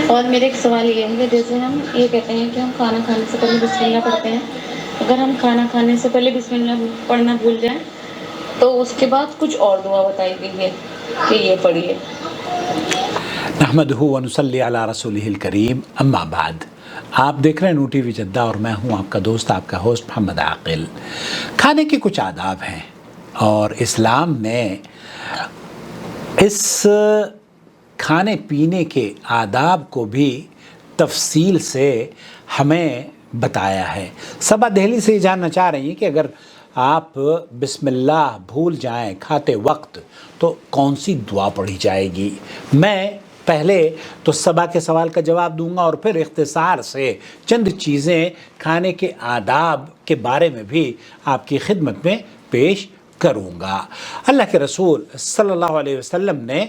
اور میرے ایک سوال یہ ہے کہ جیسے ہم یہ کہتے ہیں کہ ہم کھانا کھانے سے پہلے بسم اللہ پڑھتے ہیں، اگر ہم کھانا کھانے سے پہلے بسم اللہ پڑھنا بھول جائیں تو اس کے بعد کچھ اور دعا بتائی گئی ہے کہ یہ پڑھیے۔ نحمدہ ونصلی علی رسولہ الکریم، اما بعد۔ آپ دیکھ رہے ہیں نو ٹی وی جدہ اور میں ہوں آپ کا دوست، آپ کا ہوسٹ محمد عاقل۔ کھانے کے کچھ آداب ہیں اور اسلام نے اس کھانے پینے کے آداب کو بھی تفصیل سے ہمیں بتایا ہے۔ صبا دہلی سے یہ جاننا چاہ رہی ہیں کہ اگر آپ بسم اللہ بھول جائیں کھاتے وقت تو کون سی دعا پڑھی جائے گی؟ میں پہلے تو صبا کے سوال کا جواب دوں گا اور پھر اختصار سے چند چیزیں کھانے کے آداب کے بارے میں بھی آپ کی خدمت میں پیش کروں گا۔ اللہ کے رسول صلی اللہ علیہ وسلم نے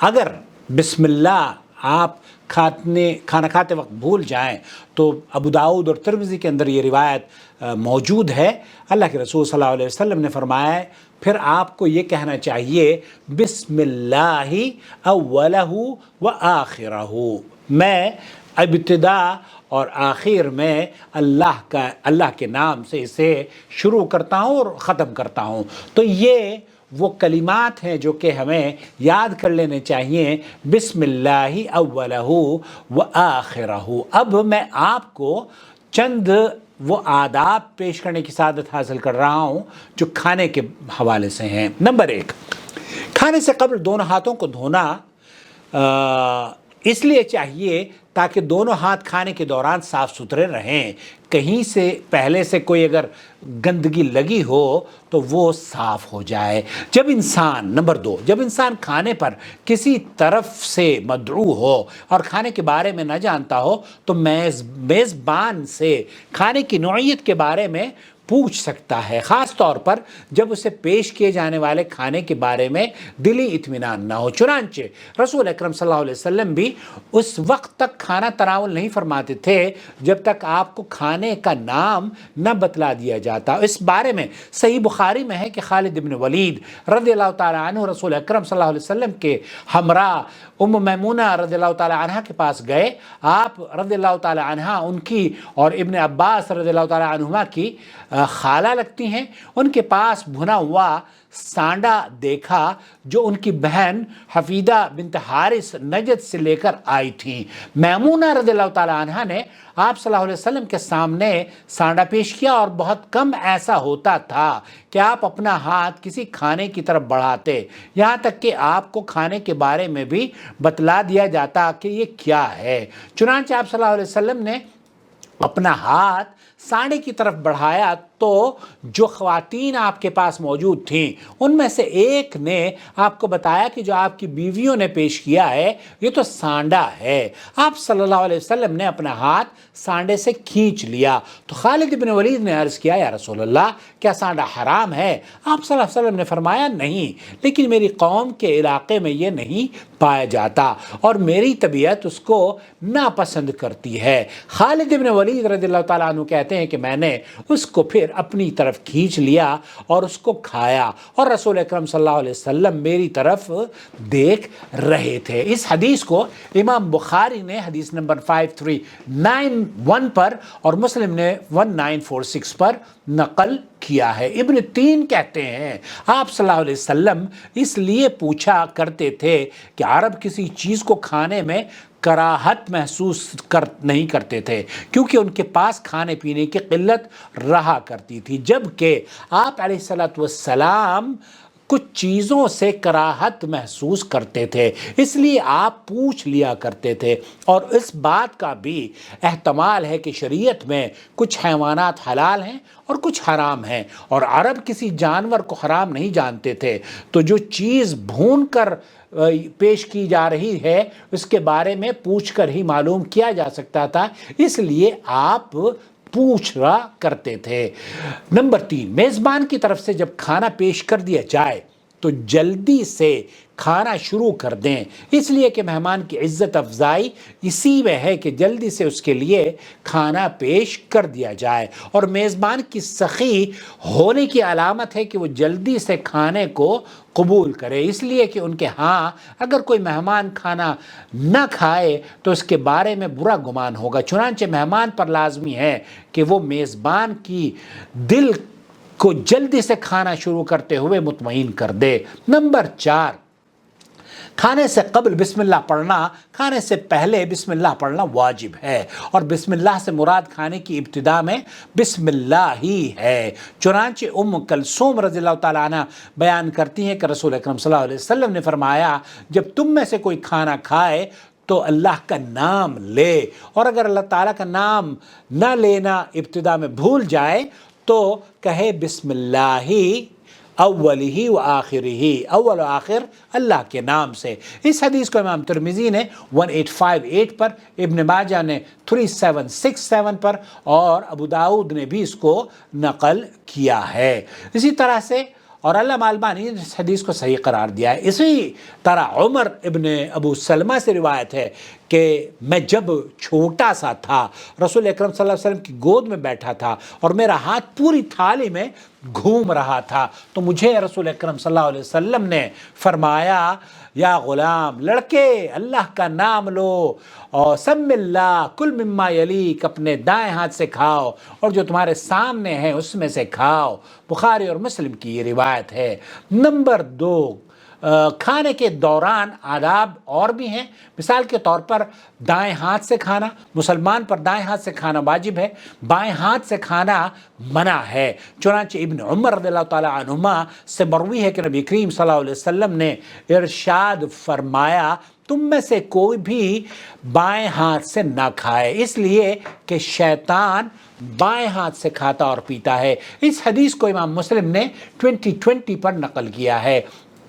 اگر بسم اللہ آپ کھانا کھاتے وقت بھول جائیں تو ابو داؤد اور ترمذی کے اندر یہ روایت موجود ہے۔ اللہ کے رسول صلی اللہ علیہ وسلم نے فرمایا ہے پھر آپ کو یہ کہنا چاہیے بسم اللہ اولہ و آخرہ، میں ابتدا اور آخر میں اللہ کے نام سے اسے شروع کرتا ہوں اور ختم کرتا ہوں۔ تو یہ وہ کلمات ہیں جو کہ ہمیں یاد کر لینے چاہیے، بسم اللہ اولہ و آخرہ۔ اب میں آپ کو چند وہ آداب پیش کرنے کی سعادت حاصل کر رہا ہوں جو کھانے کے حوالے سے ہیں۔ نمبر 1، کھانے سے قبل دونوں ہاتھوں کو دھونا اس لیے چاہیے تاکہ دونوں ہاتھ کھانے کے دوران صاف ستھرے رہیں، کہیں سے پہلے سے کوئی اگر گندگی لگی ہو تو وہ صاف ہو جائے۔ نمبر 2، جب انسان کھانے پر کسی طرف سے مدعو ہو اور کھانے کے بارے میں نہ جانتا ہو تو میزبان سے کھانے کی نوعیت کے بارے میں پوچھ سکتا ہے، خاص طور پر جب اسے پیش کیے جانے والے کھانے کے بارے میں دلی اطمینان نہ ہو۔ چنانچہ رسول اکرم صلی اللہ علیہ وسلم بھی اس وقت تک کھانا تناول نہیں فرماتے تھے جب تک آپ کو کھانے کا نام نہ بتلا دیا جاتا۔ اس بارے میں صحیح بخاری میں ہے کہ خالد بن ولید رضی اللہ تعالیٰ عنہ رسول اکرم صلی اللہ علیہ وسلم کے ہمراہ ام میمونہ رضی اللہ تعالیٰ عنہ کے پاس گئے۔ آپ رضی اللہ تعالیٰ عنہ ان کی اور ابن عباس رضی اللہ تعالیٰ عنہما کی خالہ لگتی ہیں، ان کے پاس بھنا ہوا سانڈا دیکھا جو ان کی بہن حفیدہ بنت حارث نجد سے لے کر آئی تھیں۔ میمونہ رضی اللہ تعالیٰ عنہ نے آپ صلی اللہ علیہ وسلم کے سامنے سانڈا پیش کیا اور بہت کم ایسا ہوتا تھا کہ آپ اپنا ہاتھ کسی کھانے کی طرف بڑھاتے، یہاں تک کہ آپ کو کھانے کے بارے میں بھی بتلا دیا جاتا کہ یہ کیا ہے۔ چنانچہ آپ صلی اللہ علیہ وسلم نے اپنا ہاتھ سانڈے کی طرف بڑھایا تو جو خواتین آپ کے پاس موجود تھیں ان میں سے ایک نے آپ کو بتایا کہ جو آپ کی بیویوں نے پیش کیا ہے یہ تو سانڈا ہے۔ آپ صلی اللہ علیہ وسلم نے اپنا ہاتھ سانڈے سے کھینچ لیا تو خالد بن ولید نے عرض کیا یا رسول اللہ کیا سانڈا حرام ہے؟ آپ صلی اللہ علیہ وسلم نے فرمایا نہیں، لیکن میری قوم کے علاقے میں یہ نہیں پایا جاتا اور میری طبیعت اس کو ناپسند کرتی ہے۔ خالد بن ولید رضی اللہ تعالیٰ عنہ کہتے ہیں کہ میں نے اس کو پھر اپنی طرف کھینچ لیا اور اس کو کھایا اور رسول اکرم صلی اللہ علیہ وسلم میری طرف دیکھ رہے تھے۔ اس حدیث کو امام بخاری نے حدیث نمبر 5391 پر اور مسلم نے 1946 پر نقل کیا ہے۔ ابن تین کہتے ہیں آپ صلی اللہ علیہ وسلم اس لیے پوچھا کرتے تھے کہ عرب کسی چیز کو کھانے میں کراہت محسوس نہیں کرتے تھے کیونکہ ان کے پاس کھانے پینے کی قلت رہا کرتی تھی، جبکہ آپ علیہ السلام کچھ چیزوں سے کراہت محسوس کرتے تھے، اس لیے آپ پوچھ لیا کرتے تھے۔ اور اس بات کا بھی احتمال ہے کہ شریعت میں کچھ حیوانات حلال ہیں اور کچھ حرام ہیں اور عرب کسی جانور کو حرام نہیں جانتے تھے، تو جو چیز بھون کر پیش کی جا رہی ہے اس کے بارے میں پوچھ کر ہی معلوم کیا جا سکتا تھا، اس لیے آپ پوچھ رہا کرتے تھے۔ نمبر 3، میزبان کی طرف سے جب کھانا پیش کر دیا جائے تو جلدی سے کھانا شروع کر دیں، اس لیے کہ مہمان کی عزت افزائی اسی میں ہے کہ جلدی سے اس کے لیے کھانا پیش کر دیا جائے، اور میزبان کی سخی ہونے کی علامت ہے کہ وہ جلدی سے کھانے کو قبول کرے، اس لیے کہ ان کے ہاں اگر کوئی مہمان کھانا نہ کھائے تو اس کے بارے میں برا گمان ہوگا، چنانچہ مہمان پر لازمی ہے کہ وہ میزبان کی دل کو جلدی سے کھانا شروع کرتے ہوئے مطمئن کر دے۔ نمبر 4، کھانے سے قبل بسم اللہ پڑھنا، کھانے سے پہلے بسم اللہ پڑھنا واجب ہے، اور بسم اللہ سے مراد کھانے کی ابتدا میں بسم اللہ ہی ہے، چنانچہ ام کلثوم رضی اللہ تعالیٰ عنہ بیان کرتی ہیں کہ رسول اکرم صلی اللہ علیہ وسلم نے فرمایا جب تم میں سے کوئی کھانا کھائے تو اللہ کا نام لے، اور اگر اللہ تعالیٰ کا نام نہ لینا ابتدا میں بھول جائے تو کہے بسم اللہ اولی و آخری، اول و آخر اللہ کے نام سے۔ اس حدیث کو امام ترمذی نے 1858 پر، ابن ماجہ نے 3767 پر، اور ابو داؤد نے بھی اس کو نقل کیا ہے۔ اسی طرح سے اور علامہ البانی نے اس حدیث کو صحیح قرار دیا ہے۔ اسی طرح عمر ابن ابو سلمہ سے روایت ہے کہ میں جب چھوٹا سا تھا رسول اکرم صلی اللہ علیہ وسلم کی گود میں بیٹھا تھا اور میرا ہاتھ پوری تھالی میں گھوم رہا تھا تو مجھے رسول اکرم صلی اللہ علیہ وسلم نے فرمایا یا غلام، لڑکے اللہ کا نام لو اور سم اللہ کل مما یلیک، اپنے دائیں ہاتھ سے کھاؤ اور جو تمہارے سامنے ہے اس میں سے کھاؤ۔ بخاری اور مسلم کی یہ روایت ہے۔ نمبر 2، کھانے کے دوران آداب اور بھی ہیں، مثال کے طور پر دائیں ہاتھ سے کھانا، مسلمان پر دائیں ہاتھ سے کھانا واجب ہے، بائیں ہاتھ سے کھانا منع ہے، چنانچہ ابن عمر رضی اللہ تعالیٰ عنہما سے مروی ہے کہ نبی کریم صلی اللہ علیہ وسلم نے ارشاد فرمایا تم میں سے کوئی بھی بائیں ہاتھ سے نہ کھائے، اس لیے کہ شیطان بائیں ہاتھ سے کھاتا اور پیتا ہے۔ اس حدیث کو امام مسلم نے 2020 پر نقل کیا ہے۔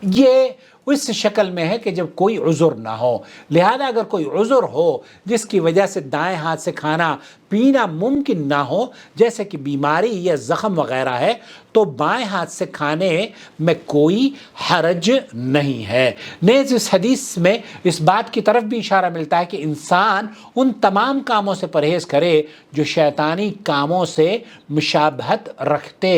یہ اس شکل میں ہے کہ جب کوئی عذر نہ ہو، لہذا اگر کوئی عذر ہو جس کی وجہ سے دائیں ہاتھ سے کھانا پینا ممکن نہ ہو، جیسے کہ بیماری یا زخم وغیرہ ہے، تو بائیں ہاتھ سے کھانے میں کوئی حرج نہیں ہے۔ نیز اس حدیث میں اس بات کی طرف بھی اشارہ ملتا ہے کہ انسان ان تمام کاموں سے پرہیز کرے جو شیطانی کاموں سے مشابہت رکھتے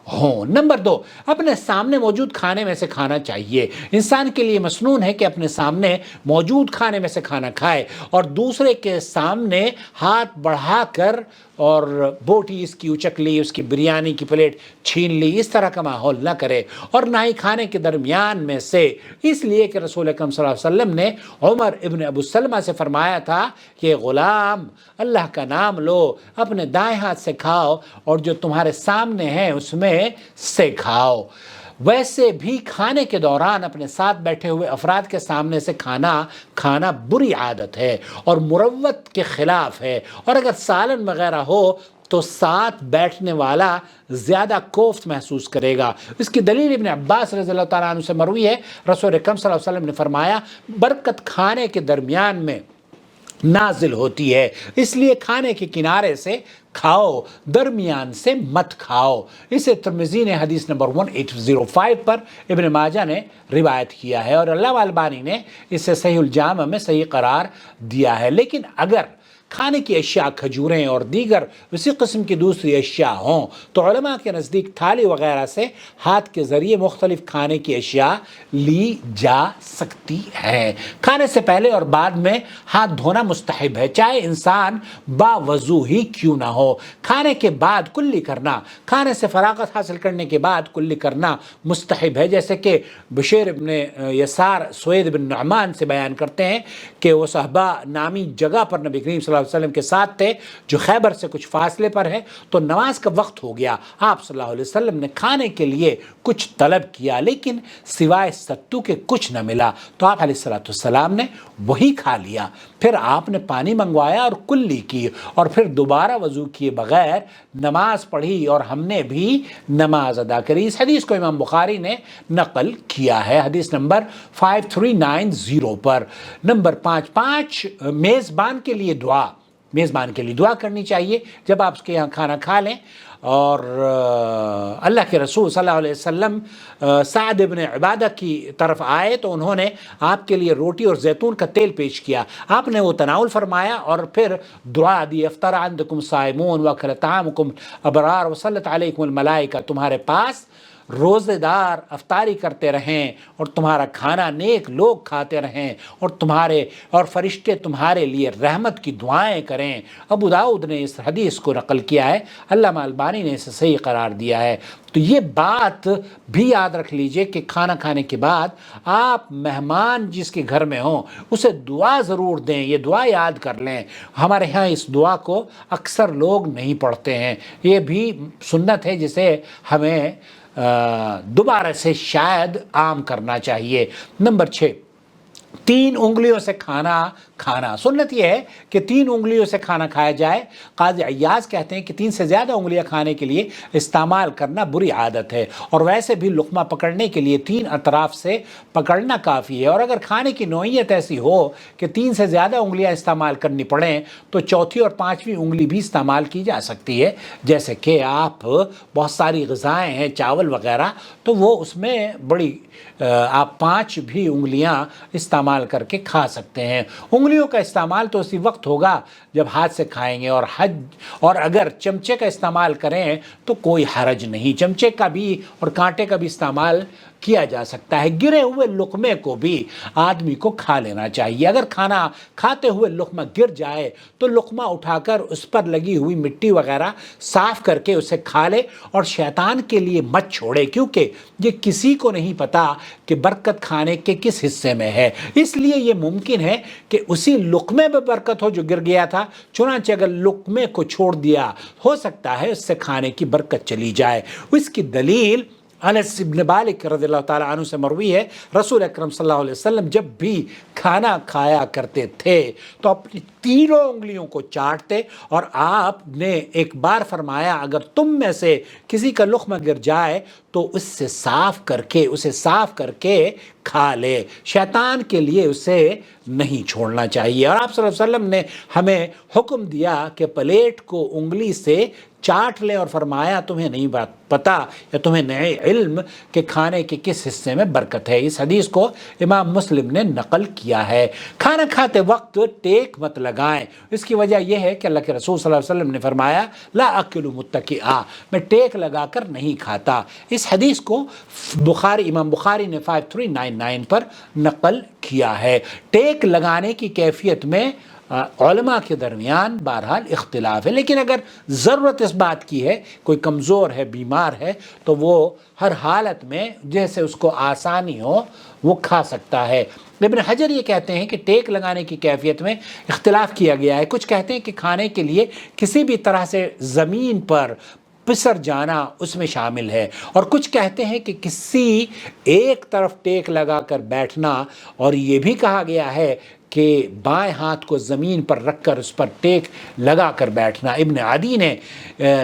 ہوں۔ نمبر 2، اپنے سامنے موجود کھانے میں سے کھانا چاہیے۔ انسان کے لیے مسنون ہے کہ اپنے سامنے موجود کھانے میں سے کھانا کھائے اور دوسرے کے سامنے ہاتھ بڑھا کر اور بوٹی اس کی اچک لی، اس کی بریانی کی پلیٹ چھین لی، اس طرح کا ماحول نہ کرے، اور نہ ہی کھانے کے درمیان میں سے، اس لیے کہ رسول اکرم صلی اللہ علیہ وسلم نے عمر ابن ابو سلمہ سے فرمایا تھا کہ غلام اللہ کا نام لو، اپنے دائیں ہاتھ سے کھاؤ اور جو تمہارے سامنے ہے اس میں سے کھاؤ۔ ویسے بھی کھانے کے دوران اپنے ساتھ بیٹھے ہوئے افراد کے سامنے سے کھانا بری عادت ہے اور مروت کے خلاف ہے، اور اگر سالن وغیرہ ہو تو ساتھ بیٹھنے والا زیادہ کوفت محسوس کرے گا۔ اس کی دلیل ابن عباس رضی اللہ تعالیٰ عنہ سے مروی ہے، رسول اکرم صلی اللہ علیہ وسلم نے فرمایا برکت کھانے کے درمیان میں نازل ہوتی ہے، اس لیے کھانے کے کنارے سے کھاؤ، درمیان سے مت کھاؤ۔ اسے ترمذی نے حدیث نمبر 1805 پر، ابن ماجہ نے روایت کیا ہے، اور علامہ البانی نے اسے صحیح الجامع میں صحیح قرار دیا ہے۔ لیکن اگر کھانے کی اشیاء کھجوریں اور دیگر اسی قسم کی دوسری اشیاء ہوں تو علماء کے نزدیک تھالی وغیرہ سے ہاتھ کے ذریعے مختلف کھانے کی اشیاء لی جا سکتی ہیں۔ کھانے سے پہلے اور بعد میں ہاتھ دھونا مستحب ہے، چاہے انسان باوضو ہی کیوں نہ ہو۔ کھانے کے بعد کلی کرنا، کھانے سے فراغت حاصل کرنے کے بعد کلی کرنا مستحب ہے، جیسے کہ بشیر ابن یسار سوید بن نعمان سے بیان کرتے ہیں کہ وہ صحبہ نامی جگہ پر نبی کریم صلی اللہ علیہ وسلم کے ساتھ تھے جو خیبر سے کچھ فاصلے پر ہے، تو نماز کا وقت ہو گیا، آپ صلی اللہ علیہ وسلم نے کھانے کے لیے کچھ طلب کیا لیکن سوائے ستو کے کچھ نہ ملا، تو آپ علیہ السلام نے وہی کھا لیا۔ پھر آپ نے پانی منگوایا اور کلی کی، اور پھر دوبارہ وضو کیے بغیر نماز پڑھی اور ہم نے بھی نماز ادا کری۔ اس حدیث کو امام بخاری نے نقل کیا ہے حدیث نمبر 5390 پر۔ نمبر 5، میزبان کے لیے دعا۔ میزبان کے لیے دعا کرنی چاہیے جب آپ اس کے یہاں کھانا کھا لیں۔ اور اللہ کے رسول صلی اللہ علیہ وسلم سعد ابن عبادہ کی طرف آئے تو انہوں نے آپ کے لیے روٹی اور زیتون کا تیل پیش کیا، آپ نے وہ تناول فرمایا اور پھر دعا دی، افطر عندکم صائمون واکل طعامکم ابرار وصلت علیکم الملائکہ، تمہارے پاس روزے دار افطاری کرتے رہیں اور تمہارا کھانا نیک لوگ کھاتے رہیں اور فرشتے تمہارے لیے رحمت کی دعائیں کریں۔ ابو داؤد نے اس حدیث کو نقل کیا ہے، علامہ البانی نے اسے صحیح قرار دیا ہے۔ تو یہ بات بھی یاد رکھ لیجئے کہ کھانا کھانے کے بعد آپ مہمان جس کے گھر میں ہوں اسے دعا ضرور دیں، یہ دعا یاد کر لیں۔ ہمارے ہاں اس دعا کو اکثر لوگ نہیں پڑھتے ہیں، یہ بھی سنت ہے جسے ہمیں دوبارہ سے شاید عام کرنا چاہیے۔ نمبر 6، 3 انگلیوں سے کھانا۔ سنت یہ ہے کہ 3 انگلیوں سے کھانا کھایا جائے۔ قاضی عیاض کہتے ہیں کہ 3 سے زیادہ انگلیاں کھانے کے لیے استعمال کرنا بری عادت ہے، اور ویسے بھی لقمہ پکڑنے کے لیے 3 اطراف سے پکڑنا کافی ہے، اور اگر کھانے کی نوعیت ایسی ہو کہ 3 سے زیادہ انگلیاں استعمال کرنی پڑیں تو چوتھی اور 5ویں انگلی بھی استعمال کی جا سکتی ہے، جیسے کہ آپ بہت ساری غذائیں ہیں چاول وغیرہ، تو وہ اس میں بڑی آپ 5 بھی انگلیاں استعمال کر کے کھا سکتے ہیں۔ انگلیوں کا استعمال تو اسی وقت ہوگا جب ہاتھ سے کھائیں گے، اور اگر چمچے کا استعمال کریں تو کوئی حرج نہیں، چمچے کا بھی اور کانٹے کا بھی استعمال کیا جا سکتا ہے۔ گرے ہوئے لقمے کو بھی آدمی کو کھا لینا چاہیے۔ اگر کھانا کھاتے ہوئے لقمہ گر جائے تو لقمہ اٹھا کر اس پر لگی ہوئی مٹی وغیرہ صاف کر کے اسے کھا لے، اور شیطان کے لیے مت چھوڑے، کیونکہ یہ کسی کو نہیں پتا کہ برکت کھانے کے کس حصے میں ہے، اس لیے یہ ممکن ہے کہ اسی لقمے میں برکت ہو جو گر گیا تھا، چنانچہ اگر لقمے کو چھوڑ دیا ہو سکتا ہے اس سے کھانے کی برکت چلی جائے۔ اس کی دلیل انس بن مالک رضی اللہ تعالیٰ عنہ سے مروی ہے، رسول اکرم صلی اللہ علیہ وسلم جب بھی کھانا کھایا کرتے تھے تو اپنی 3 انگلیوں کو چاٹتے، اور آپ نے ایک بار فرمایا اگر تم میں سے کسی کا لقمہ گر جائے تو اسے صاف کر کے کھا لے، شیطان کے لیے اسے نہیں چھوڑنا چاہیے۔ اور آپ صلی اللہ علیہ وسلم نے ہمیں حکم دیا کہ پلیٹ کو انگلی سے چاٹ لے، اور فرمایا تمہیں نہیں پتا یا تمہیں نہیں علم کہ کھانے کے کس حصے میں برکت ہے۔ اس حدیث کو امام مسلم نے نقل کیا ہے۔ کھانا کھاتے وقت ٹیک مت لگائیں، اس کی وجہ یہ ہے کہ اللہ کے رسول صلی اللہ علیہ وسلم نے فرمایا لا اکل متکئا، میں ٹیک لگا کر نہیں کھاتا۔ اس حدیث کو امام بخاری نے 5399 پر نقل کیا ہے۔ ٹیک لگانے کی کیفیت میں علماء کے درمیان بہرحال اختلاف ہے، لیکن اگر ضرورت اس بات کی ہے، کوئی کمزور ہے، بیمار ہے، تو وہ ہر حالت میں جیسے اس کو آسانی ہو وہ کھا سکتا ہے۔ ابن حجر یہ کہتے ہیں کہ ٹیک لگانے کی کیفیت میں اختلاف کیا گیا ہے، کچھ کہتے ہیں کہ کھانے کے لیے کسی بھی طرح سے زمین پر پسر جانا اس میں شامل ہے، اور کچھ کہتے ہیں کہ کسی ایک طرف ٹیک لگا کر بیٹھنا، اور یہ بھی کہا گیا ہے کہ بائیں ہاتھ کو زمین پر رکھ کر اس پر ٹیک لگا کر بیٹھنا۔ ابن عدی نے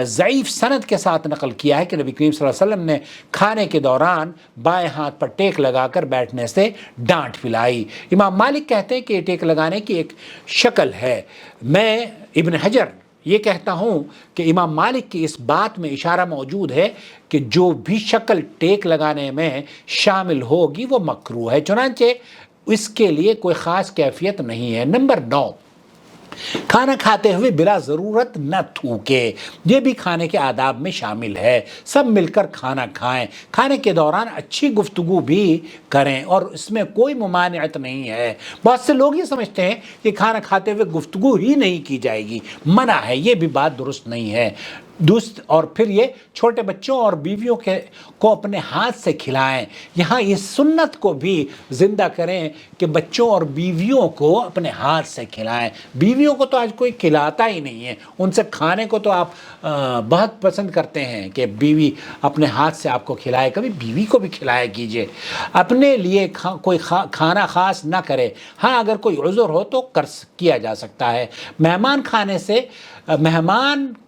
ضعیف سند کے ساتھ نقل کیا ہے کہ نبی کریم صلی اللہ علیہ وسلم نے کھانے کے دوران بائیں ہاتھ پر ٹیک لگا کر بیٹھنے سے ڈانٹ پلائی۔ امام مالک کہتے ہیں کہ یہ ٹیک لگانے کی ایک شکل ہے۔ میں ابن حجر یہ کہتا ہوں کہ امام مالک کی اس بات میں اشارہ موجود ہے کہ جو بھی شکل ٹیک لگانے میں شامل ہوگی وہ مکروہ ہے، چنانچہ اس کے لیے کوئی خاص کیفیت نہیں ہے۔ نمبر 9، کھانا کھاتے ہوئے بلا ضرورت نہ تھوکے، یہ بھی کھانے کے آداب میں شامل ہے۔ سب مل کر کھانا کھائیں، کھانے کے دوران اچھی گفتگو بھی کریں، اور اس میں کوئی ممانعت نہیں ہے۔ بہت سے لوگ یہ سمجھتے ہیں کہ کھانا کھاتے ہوئے گفتگو ہی نہیں کی جائے گی، منع ہے، یہ بھی بات درست نہیں ہے۔ اور پھر یہ چھوٹے بچوں اور بیویوں کو اپنے ہاتھ سے کھلائیں، یہاں اس سنت کو بھی زندہ کریں کہ بچوں اور بیویوں کو اپنے ہاتھ سے کھلائیں۔ بیویوں کو تو آج کوئی کھلاتا ہی نہیں ہے، ان سے کھانے کو تو آپ بہت پسند کرتے ہیں کہ بیوی اپنے ہاتھ سے آپ کو کھلائے، کبھی بیوی کو بھی کھلایا کیجئے۔ اپنے لیے کوئی کھانا خاص نہ کرے، ہاں اگر کوئی عذر ہو تو کیا جا سکتا ہے۔ مہمان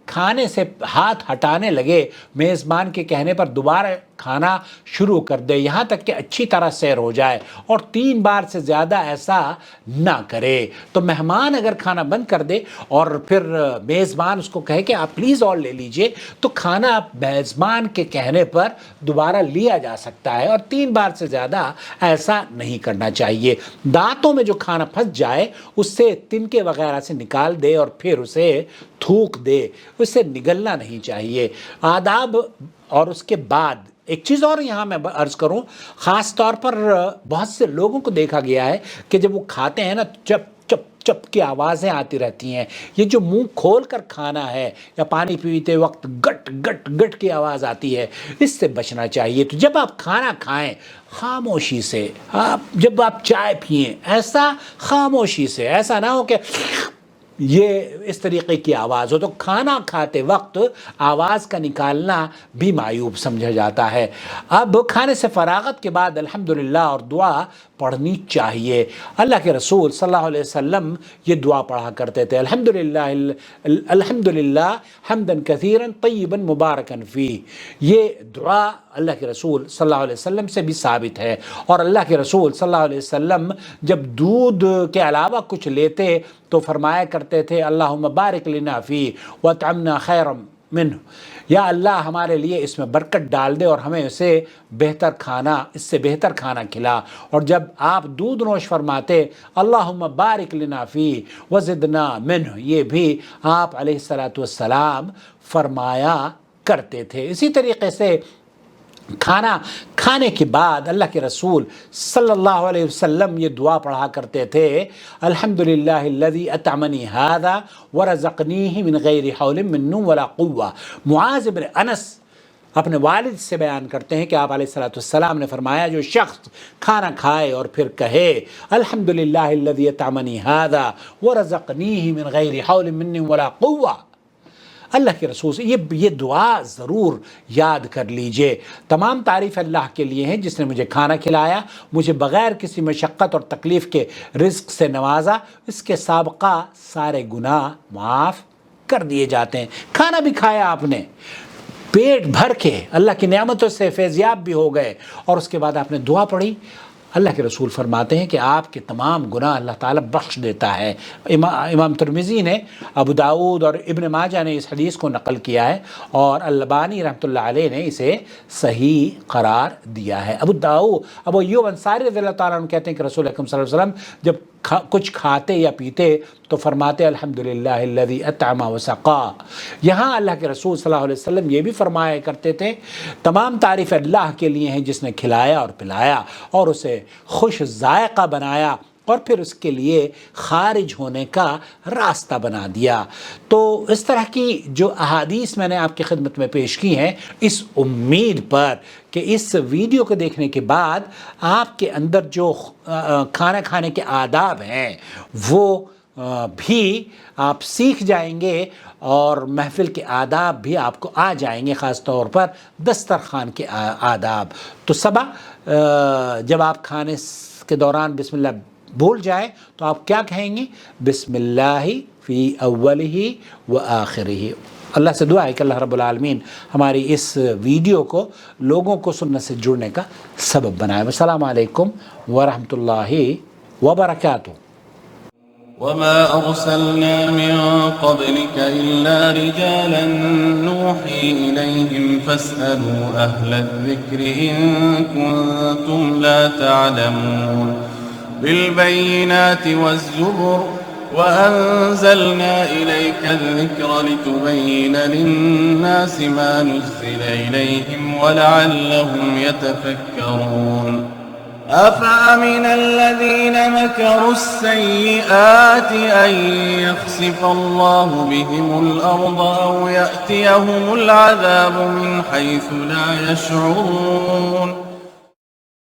کھانے سے ہاتھ ہٹانے لگے، میزبان کے کہنے پر دوبارہ کھانا شروع کر دے یہاں تک کہ اچھی طرح سیر ہو جائے، اور 3 بار سے زیادہ ایسا نہ کرے۔ تو مہمان اگر کھانا بند کر دے اور پھر میزبان اس کو کہے کہ آپ پلیز اور لے لیجئے، تو کھانا میزبان کے کہنے پر دوبارہ لیا جا سکتا ہے، اور 3 بار سے زیادہ ایسا نہیں کرنا چاہیے۔ دانتوں میں جو کھانا پھنس جائے اس سے تنکے وغیرہ سے نکال دے اور پھر اسے تھوک دے، اسے نگلنا نہیں چاہیے۔ آداب اور اس کے بعد ایک چیز اور یہاں میں عرض کروں، خاص طور پر بہت سے لوگوں کو دیکھا گیا ہے کہ جب وہ کھاتے ہیں نا چپ چپ چپ کی آوازیں آتی رہتی ہیں، یہ جو منہ کھول کر کھانا ہے یا پانی پیتے وقت گٹ گٹ گٹ کی آواز آتی ہے، اس سے بچنا چاہیے۔ تو جب آپ کھانا کھائیں خاموشی سے، جب آپ چائے پئیں ایسا خاموشی سے، ایسا نہ ہو کہ یہ اس طریقے کی آواز ہو۔ تو کھانا کھاتے وقت آواز کا نکالنا بھی معیوب سمجھا جاتا ہے۔ اب کھانے سے فراغت کے بعد الحمدللہ اور دعا پڑھنی چاہیے۔ اللہ کے رسول صلی اللہ علیہ وسلم یہ دعا پڑھا کرتے تھے، الحمدللہ حمدن کثیرن طیبن مبارکن فیہ۔ یہ دعا اللہ کے رسول صلی اللہ علیہ وسلم سے بھی ثابت ہے، اور اللہ کے رسول صلی اللہ علیہ وسلم جب دودھ کے علاوہ کچھ لیتے تو فرمایا کرتے تھے اللہم بارک لنا فیہ واطعمنا خیرا منہ، یا اللہ ہمارے لیے اس میں برکت ڈال دے اور ہمیں اس سے بہتر کھانا کھلا۔ اور جب آپ دودھ نوش فرماتے اللہم بارک لنا فیہ وزدنا منہ، یہ بھی آپ علیہ السلام فرمایا کرتے تھے۔ اسی طریقے سے کھانا کھانے کے بعد اللہ کے رسول صلی اللہ علیہ وسلم یہ دعا پڑھا کرتے تھے، الحمدللہ الذی اطعمنی ھذا ورزقنیہ من غیر حول منی ولا قوہ۔ معاذ بن انس اپنے والد سے بیان کرتے ہیں کہ آپ علیہ السلام نے فرمایا جو شخص کھانا کھائے اور پھر کہے الحمدللہ الذی اطعمنی ھذا ورزقنیہ من غیر حول منی ولا قوہ، اللہ کے رسول سے یہ دعا ضرور یاد کر لیجئے۔ تمام تعریف اللہ کے لیے ہیں جس نے مجھے کھانا کھلایا، مجھے بغیر کسی مشقت اور تکلیف کے رزق سے نوازا، اس کے سابقہ سارے گناہ معاف کر دیے جاتے ہیں۔ کھانا بھی کھایا آپ نے پیٹ بھر کے، اللہ کی نعمتوں سے فیضیاب بھی ہو گئے، اور اس کے بعد آپ نے دعا پڑھی، اللہ کے رسول فرماتے ہیں کہ آپ کے تمام گناہ اللہ تعالیٰ بخش دیتا ہے۔ امام ترمذی نے، ابو داؤد اور ابن ماجہ نے اس حدیث کو نقل کیا ہے، اور البانی رحمۃ اللہ علیہ نے اسے صحیح قرار دیا ہے۔ ابو ایوب انصاری رضی اللہ تعالیٰ عنہ کہتے ہیں کہ رسول اکرم صلی اللہ علیہ وسلم جب کچھ کھاتے یا پیتے تو فرماتے الحمدللہ الذی اطعم وسقا۔ یہاں اللہ کے رسول صلی اللہ علیہ وسلم یہ بھی فرمایا کرتے تھے تمام تعریف اللہ کے لیے ہیں جس نے کھلایا اور پلایا اور اسے خوش ذائقہ بنایا اور پھر اس کے لیے خارج ہونے کا راستہ بنا دیا۔ تو اس طرح کی جو احادیث میں نے آپ کی خدمت میں پیش کی ہیں، اس امید پر کہ اس ویڈیو کو دیکھنے کے بعد آپ کے اندر جو کھانا کھانے کے آداب ہیں وہ بھی آپ سیکھ جائیں گے، اور محفل کے آداب بھی آپ کو آ جائیں گے، خاص طور پر دسترخوان کے آداب۔ تو صبح جب آپ کھانے کے دوران بسم اللہ بھول جائیں تو آپ کیا کہیں گے؟ بسم اللہ فی اولہ و آخرہ۔ اللہ سے دعا ہے کہ اللہ رب العالمین ہماری اس ویڈیو کو لوگوں کو سننے سے جڑنے کا سبب بنائے۔ السلام علیکم ورحمۃ اللہ وبرکاتہ۔ وما أرسلنا من قبلك إلا رجالا نوحي إليهم فاسألوا أهل الذكر إن كنتم لا تعلمون بالبينات والزبر وأنزلنا إليك الذكر لتبين للناس ما نزل إليهم ولعلهم يتفكرون أفأمن الذين مكروا السيئات أن يخسف الله بهم الأرض أو يأتيهم العذاب من حيث لا يشعرون